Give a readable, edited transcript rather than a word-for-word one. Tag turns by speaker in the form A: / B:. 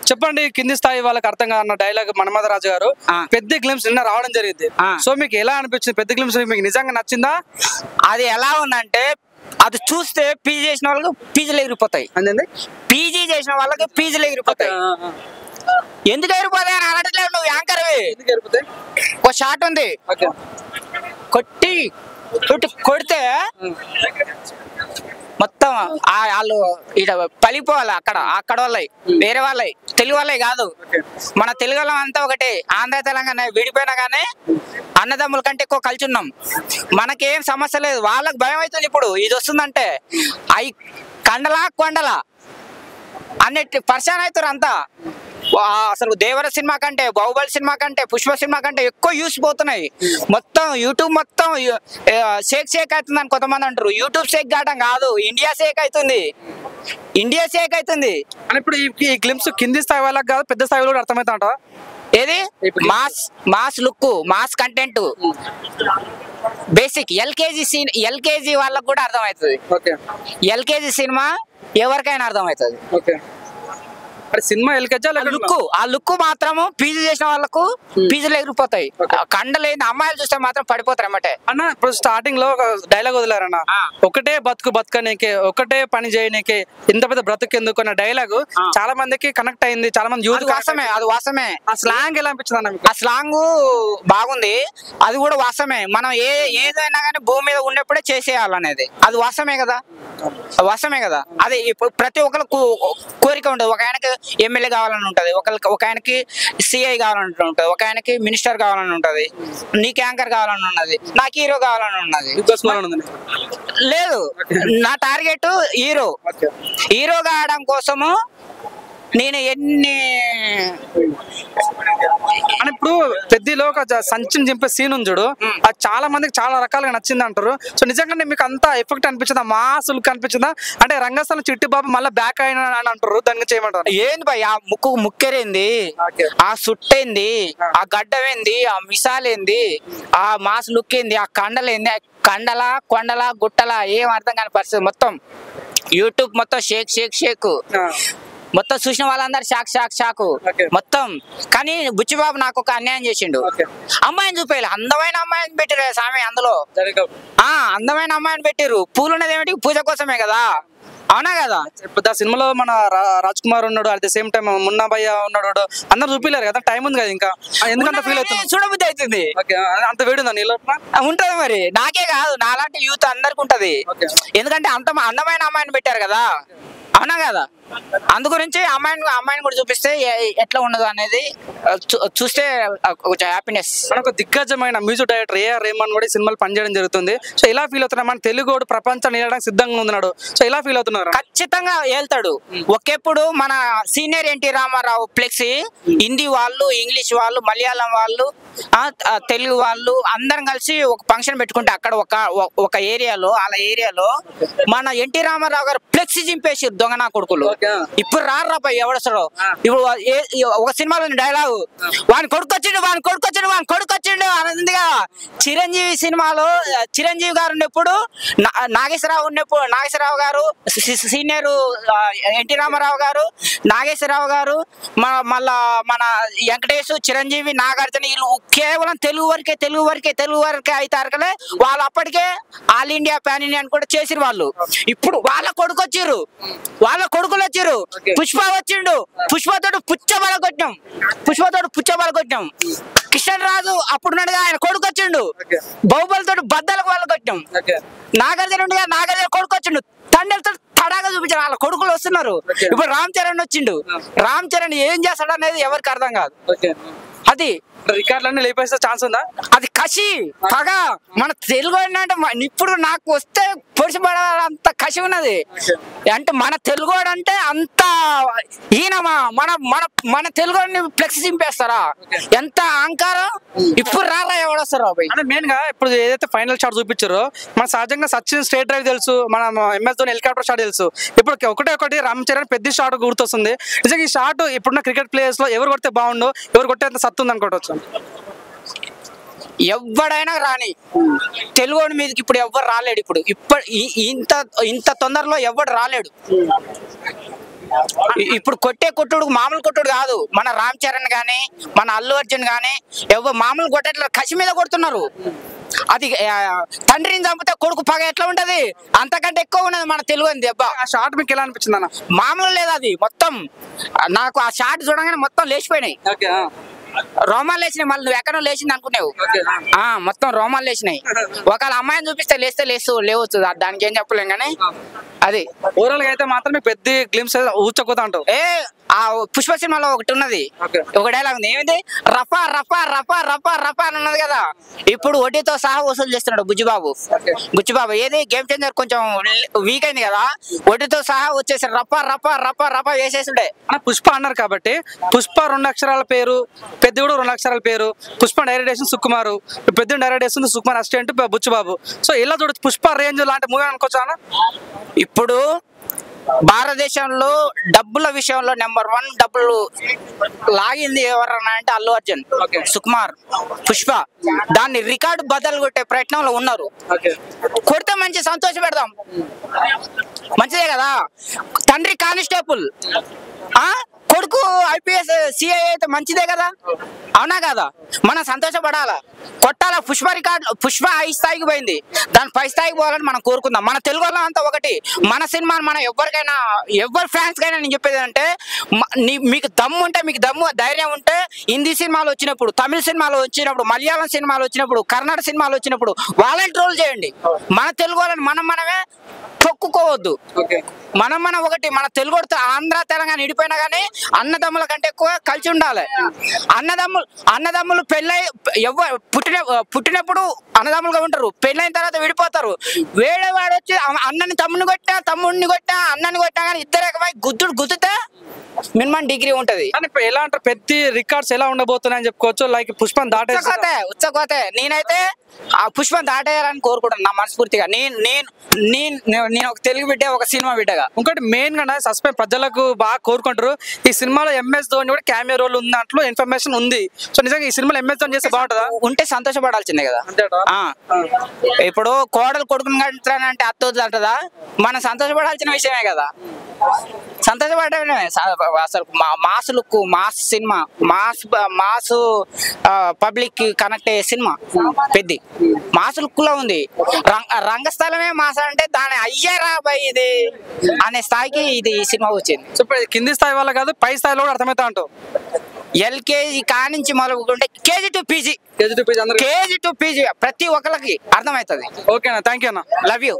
A: చెప్పండి కింది స్థాయి వాళ్ళకి అర్థం కాదన్న డైలాగ్ మన్మథ రాజు గారు పెద్ద గ్లిమ్స్ నిన్న రావడం జరిగింది. సో మీకు ఎలా అనిపించింది? పెద్ద గ్లిమ్స్ మీకు నిజంగా నచ్చిందా?
B: అది ఎలా ఉందంటే అది చూస్తే పీజీ చేసిన వాళ్ళకి పీజీలు ఎగిరిపోతాయి. పీజీ చేసిన వాళ్ళకి పీజీలు ఎగిరిపోతాయి. ఎందుకు ఎగిరిపోతాయి అని అనట్లేదు, నువ్వు యాంకర్వి. ఒక షాట్ ఉంది, కొడితే మొత్తం వాళ్ళు ఇక పలిపోవాలి. అక్కడ వాళ్ళవి వేరే వాళ్ళవి, తెలుగు వాళ్ళవి కాదు. మన తెలుగు వాళ్ళం అంతా ఒకటి. ఆంధ్ర తెలంగాణ విడిపోయినా కానీ అన్నదమ్ముల కంటే ఎక్కువ కలిసి ఉన్నాం. మనకేం సమస్య లేదు. వాళ్ళకి భయం అవుతుంది ఇప్పుడు ఇది వస్తుందంటే. అవి కండలా కొండలా అన్నిటి పరిశాన్ అవుతారు అంతా. అసలు దేవర సినిమా కంటే, బాహుబలి సినిమా కంటే, పుష్ప సినిమా కంటే ఎక్కువ యూస్ పోతున్నాయి. మొత్తం యూట్యూబ్ మొత్తం షేక్ అవుతుంది అని కొంతమంది అంటారు. యూట్యూబ్ షేక్ కావడం కాదు, ఇండియా షేక్ అవుతుంది. ఇండియా షేక్ అవుతుంది.
A: అని ఇప్పుడు ఈ గ్లిమ్స్ కింది స్థాయి వాళ్ళకి కాదు, పెద్ద స్థాయిలో కూడా అర్థమవుతా.
B: ఏది mass look, mass content, basic LKG వాళ్ళకు కూడా అర్థమవుతుంది. ఎల్కేజీ సినిమా ఎవరికైనా అర్థమవుతుంది.
A: సినిమా
B: ఆ లుక్ మాత్రము పీజీ చేసిన వాళ్ళకు పీజీలు ఎగిరిపోతాయి. కండలేని అమ్మాయిలు చూస్తే మాత్రం పడిపోతారు అన్నమాట.
A: అన్న ఇప్పుడు స్టార్టింగ్ లో ఒక డైలాగ్ వదిలేరన్న, ఒకటే బతకనీకే, ఒకటే పని చేయనీకే, ఇంత పెద్ద బ్రతుకు ఎందుకు అన్న డైలాగ్ చాలా మందికి కనెక్ట్ అయింది. చాలా మంది యూత్
B: వాస్తవమే, అది వాస్తవమే.
A: ఆ స్లాంగ్ ఎలా అనిపించింది అన్న?
B: ఆ స్లాంగ్ బాగుంది, అది కూడా వాస్తవమే. మనం ఏదైనా కానీ భూమి మీద ఉన్నప్పుడే చేసేయాలనేది అది వాస్తవమే కదా, వాస్తవమే కదా. అది ప్రతి ఒక్కరికి కోరిక ఉండదు. ఒక ఆయనకి ఎమ్మెల్యే కావాలని ఉంటది, ఒక ఆయనకి సిఐ కావాలని ఉంటది, ఒక ఆయనకి మినిస్టర్ కావాలని ఉంటది, నీకు యాంకర్ కావాలని ఉన్నది, నాకు హీరో కావాలని ఉన్నది. లేదు, నా టార్గెట్ హీరో కావడం కోసము నేను ఎన్ని
A: అని ఇప్పుడు పెద్దలో ఒక సంచిని చింపే సీన్ ఉంది చూడు, అది చాలా మందికి చాలా రకాలుగా నచ్చింది అంటారు. సో నిజంగానే మీకు అంత ఎఫెక్ట్ అనిపించిందా? మాస్ లుక్ అనిపించిందా? అంటే రంగస్థలం చిట్టి బాబు మళ్ళీ బ్యాక్ అయినా అని అంటారు, దాన్ని చేయమంటారు.
B: ఏంది భయ్, ఆ ముక్కెరేంది, ఆ సుట్టేంది, ఆ గడ్డమేంది, ఆ మిసాలేంది, ఆ మాస్ లుక్ ఏంది, ఆ కండలేంది, కండలా కొండలా గుట్టలా ఏం అర్థం కాని పరిస్థితి. మొత్తం యూట్యూబ్ మొత్తం షేక్ మొత్తం చూసిన వాళ్ళందరూ షాక్ మొత్తం. కానీ బుచ్చిబాబు నాకు ఒక అన్యాయం చేసిండు. అమ్మాయిని చూపేయాలి, అందమైన అమ్మాయిని పెట్టిరు సామి. అందులో అందమైన అమ్మాయిని పెట్టిరు. పూలు ఉన్నది ఏమిటి, పూజ కోసమే కదా, అవునా కదా.
A: ఇప్పుడు ఆ సినిమాలో మన రాజ్ కుమార్ ఉన్నాడు, at the same time Munna భయ్య ఉన్నాడు, అందరు చూపిలేరు కదా, టైం ఉంది కదా. ఇంకా ఎందుకంటే ఫీల్ అవుతుంది,
B: చూడబుద్ధి అవుతుంది.
A: అంత వేడి ఉందా నీలో?
B: ఉంటది మరి, నాకే కాదు నాలాంటి యూత్ అందరికి ఉంటది. ఎందుకంటే అంత అందమైన అమ్మాయిని పెట్టారు కదా, అవునా కదా. అందు గురించి అమ్మాయిని కూడా చూపిస్తే ఎట్లా ఉండదు అనేది చూస్తే కొంచెం హ్యాపీనెస్.
A: ఒక దిగ్గజమైన మ్యూజిక్ డైరెక్టర్ ఏఆర్ రెహమాన్ కూడా సినిమాలు పనిచేయడం జరుగుతుంది. సో ఇలా ఫీల్ అవుతున్నా, మన తెలుగు ప్రపంచాన్ని ఏలడానికి సిద్ధంగా ఉన్నాడు. సో ఇలా ఫీల్ అవుతున్నారు?
B: ఖచ్చితంగా వెళ్తాడు. ఒకేప్పుడు మన సీనియర్ ఎన్టీ రామారావు ఫ్లెక్సీ హిందీ వాళ్ళు, ఇంగ్లీష్ వాళ్ళు, మలయాళం వాళ్ళు, తెలుగు వాళ్ళు అందరం కలిసి ఒక ఫంక్షన్ పెట్టుకుంటే అక్కడ ఒక ఏరియాలో మన ఎన్టీ రామారావు గారు ఫ్లెక్సీ చింపేసి దొంగనా కొడుకులు. ఇప్పుడు రారా పై ఎవడొస్తాడు. ఇప్పుడు ఒక సినిమాలో డైలాగు, వాని కొడుకొచ్చిండు అన్నదిగా. చిరంజీవి సినిమాలో చిరంజీవి గారు ఉన్నప్పుడు, నాగేశ్వరరావు గారు సీనియర్ ఎన్టీ రామారావు గారు, నాగేశ్వరరావు గారు, మళ్ళా మన వెంకటేష్, చిరంజీవి, నాగార్జున వీళ్ళు కేవలం తెలుగు వరకే అవుతారు కదా. వాళ్ళు అప్పటికే ఆల్ ఇండియా పాన్ ఇండియా అని కూడా చేసిరు వాళ్ళు. ఇప్పుడు వాళ్ళ కొడుకులు వచ్చారు. పుష్ప వచ్చిండు, పుష్పతోడు పుచ్చబల కొట్టాం. కిషన్ రాజు అప్పుడున్నట్టుగా ఆయన కొడుకు వచ్చిండు, బాహుబలితో బద్దలకు వాళ్ళ కొట్టాం. నాగార్జున కొడుకు వచ్చిండు, తండ్రితో తడాగా చూపించారు. వాళ్ళ కొడుకులు వస్తున్నారు. ఇప్పుడు రామ్ చరణ్ వచ్చిండు. రామ్ చరణ్ ఏం చేస్తాడు అనేది ఎవరికి అర్థం కాదు. అది
A: రికార్డులన్నీ లేపేసే ఛాన్స్ ఉందా?
B: అది కసి పగ. మన తెలుగు అంటే ఇప్పుడు నాకు వస్తే పొడిచిపడాలంత కసి ఉన్నది. అంటే మన తెలుగు అంటే అంత ఈయనమా, మన తెలుగు ఫ్లెక్స్ చింపేస్తారా? ఎంత అహంకారం. ఇప్పుడు రారా ఎవడొస్తారా అబ్బాయి.
A: అంటే మెయిన్ గా ఇప్పుడు ఏదైతే ఫైనల్ షాట్ చూపించారో, మన సహజంగా సచిన్ స్ట్రేట్ డ్రైవ్ తెలుసు, మన MS ధోని హెలికాప్టర్ షాట్ తెలుసు. ఇప్పుడు ఒకటి రామ్ చరణ్ పెద్ద షాట్ గుర్తొస్తుంది. నిజంగా ఈ షాట్ ఇప్పుడున్న క్రికెట్ ప్లేయర్స్ లో ఎవరు కొడితే బాగుండు, ఎవరు కొట్టేంత సత్తు ఉంది అనుకోవచ్చు.
B: ఎవడైనా రాని, తెలుగు మీదకి ఇప్పుడు ఎవ్వరు రాలేడు. ఇప్పుడు ఇంత తొందరలో ఎవడు రాలేడు. ఇప్పుడు కొట్టుడు మామూలు కొట్టుడు కాదు. మన రామ్ చరణ్ గాని మన అల్లు అర్జున్ గాని ఎవరు మామూలు కొట్టేట్లేదు, కసి మీద కొడుతున్నారు. అది తండ్రిని చంపితే కొడుకు పగ ఎట్లా ఉంటది, అంతకంటే ఎక్కువ ఉన్నది మన తెలుగు దెబ్బ.
A: ఆ షాట్ మీకు ఎలా అనిపించింది అన్న?
B: మామూలు లేదు అది. మొత్తం నాకు ఆ షాట్ చూడగానే మొత్తం లేచిపోయినాయి, రోమాలు లేచినాయి. మళ్ళీ నువ్వు ఎక్కడో లేచింది అనుకునేవు, మొత్తం రోమాలు లేచినాయి. ఒకవేళ అమ్మాయిని చూపిస్తే లేవచ్చు, దానికి ఏం చెప్పలేం కానీ అది
A: ఓవరాల్ గా అయితే మాత్రం మీకు పెద్ద గ్లిమ్స్ ఊచకోతా అంటావు.
B: ఆ పుష్ప సినిమాలో ఒకటి ఉన్నది, ఒక డైలాగ్ ఉంది, ఏమిది రఫా రఫా రఫా రఫా రఫా అని ఉన్నది కదా. ఇప్పుడు వడ్డీతో సహా వసూలు చేస్తున్నాడు బుచ్చిబాబు. ఏది గేమ్ చేంజర్ కొంచెం వీక్ అయింది కదా, వడ్డీతో సహా వచ్చేసి రఫా రఫా రఫా రఫా వేసేస్తుండే.
A: పుష్ప అన్నారు కాబట్టి పుష్ప 2 అక్షరాల పేరు, పెద్ద కూడా 2 అక్షరాల పేరు. పుష్ప డైరెక్షన్ సుకుమారు, పెద్ద direction Sukumar assistant Buchi Babu. So ఇలా చూడొచ్చు పుష్ప రేంజ్ లాంటి మూవీ అనుకోవచ్చా?
B: ఇప్పుడు భారతదేశంలో డబ్బుల విషయంలో నెంబర్ 1 డబ్బులు లాగింది ఎవరన్నా అంటే అల్లు అర్జున్, సుకుమార్, పుష్ప. దాన్ని రికార్డు బద్దలు కొట్టే ప్రయత్నంలో ఉన్నారు. కొడితే మంచి సంతోష పెడదాం, మంచిదే కదా. తండ్రి కానిస్టేబుల్, కొడుకు ఐపీఎస్ సిఐ అయితే మంచిదే కదా, అవునా కదా? మనం సంతోషపడాలా, కొట్టాలా. పుష్ప 5 స్థాయికి పోయింది, దాని 10 స్థాయికి పోవాలని మనం కోరుకుందాం. మన తెలుగు వాళ్ళం అంతా ఒకటి. మన సినిమాని మనం ఎవరి ఫ్యాన్స్ కైనా నేను చెప్పేది అంటే, మీకు దమ్ము ఉంటే, మీకు ధైర్యం ఉంటే, హిందీ సినిమాలు వచ్చినప్పుడు, తమిళ సినిమాలు వచ్చినప్పుడు, మలయాళం సినిమాలు వచ్చినప్పుడు, కన్నడ సినిమాలు వచ్చినప్పుడు వాళ్ళని ట్రోల్ చేయండి. మన తెలుగు వాళ్ళని మనమే తొక్కుకోవద్దు. మనం ఒకటి. మన తెలుగు ఆంధ్ర తెలంగాణ విడిపోయినా కానీ అన్నదమ్ముల కంటే ఎక్కువ కలిసి ఉండాలి. అన్నదమ్ములు పుట్టినప్పుడు అన్నదమ్ములుగా ఉంటారు, పెళ్ళైన తర్వాత విడిపోతారు. వేడేవాడు వచ్చి అన్నని తమ్ముడిని కొట్టినా, తమ్ముడిని కొట్టినా, అన్నని కొట్టినా కానీ ఇద్దరు ఏకమై గుద్దితే మినిమం డిగ్రీ ఉంటది.
A: ఎలా అంటారు, పెద్ద రికార్డ్స్ ఎలా ఉండబోతున్నాయని చెప్పుకోవచ్చు. లైక్ పుష్పం
B: ఉచ్చకోతే నేనైతే ఆ పుష్పం దాటేయాలని కోరుకుంటాను నా మనస్ఫూర్తిగా. నేను ఒక తెలుగు బిడ్డ, ఒక సినిమా బిడ్డగా.
A: ఇంకోటి మెయిన్ గా సస్పెన్స్ ప్రజలకు బాగా కోరుకుంటారు. ఈ సినిమాలో ఎంఎస్ ధోని కూడా క్యామియో రోల్ ఉంది, దాంట్లో ఇన్ఫర్మేషన్ ఉంది. సో నిజంగా ఈ సినిమాలో ఎంఎస్ ధోని చేస్తే బాగుంటుందా?
B: ఉంటే సంతోషపడాల్సిందే కదా. ఇప్పుడు కోడలు కొడుకుని కంటానంటే అత్తవుతుంది అంటదా, మనం సంతోషపడాల్సిన విషయమే కదా. సంతోషపడమే అసలు. Mass look, mass cinema, mass public connect అయ్యే సినిమా, పెద్ద మాస్ లుక్ లో ఉంది. రంగస్థలమే మాస్ అంటే దాని అయ్యారా బాయ్ ఇది అనే స్థాయికి ఇది సినిమా వచ్చింది.
A: సో కింది స్థాయి వల్ల కాదు, పై స్థాయిలో కూడా అర్థమవుతా అంటావు.
B: ఎల్కేజీ కానించి మొదలుకుంటే కేజీ టు పీజీ ప్రతి ఒక్కరికి అర్థమవుతుంది.
A: ఓకేనా, థ్యాంక్ యూ అన్న,
B: లవ్ యూ.